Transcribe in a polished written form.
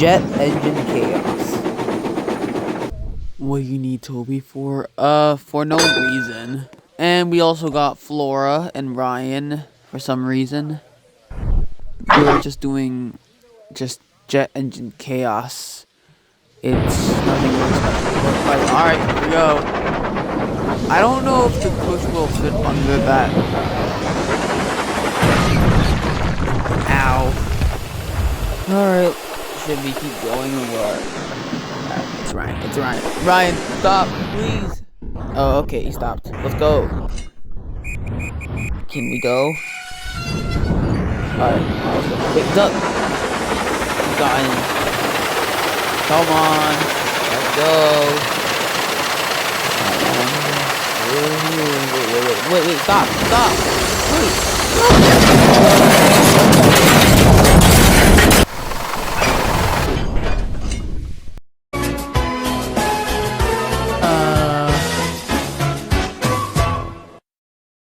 Jet Engine Chaos. What do you need Toby for? For no reason. And we also got Flora and Ryan for some reason. We were just doing just Jet Engine Chaos. It's nothing really special. But alright, here we go. I don't know if the push will fit under that. Ow. Alright. Should we keep going or what? It's Ryan. It's Ryan. Ryan, stop, please. Oh, okay, he stopped. Let's go. Can we go? Alright, let's go. Wait, duck. We got him. Come on. Let's go. Wait, stop. Wait.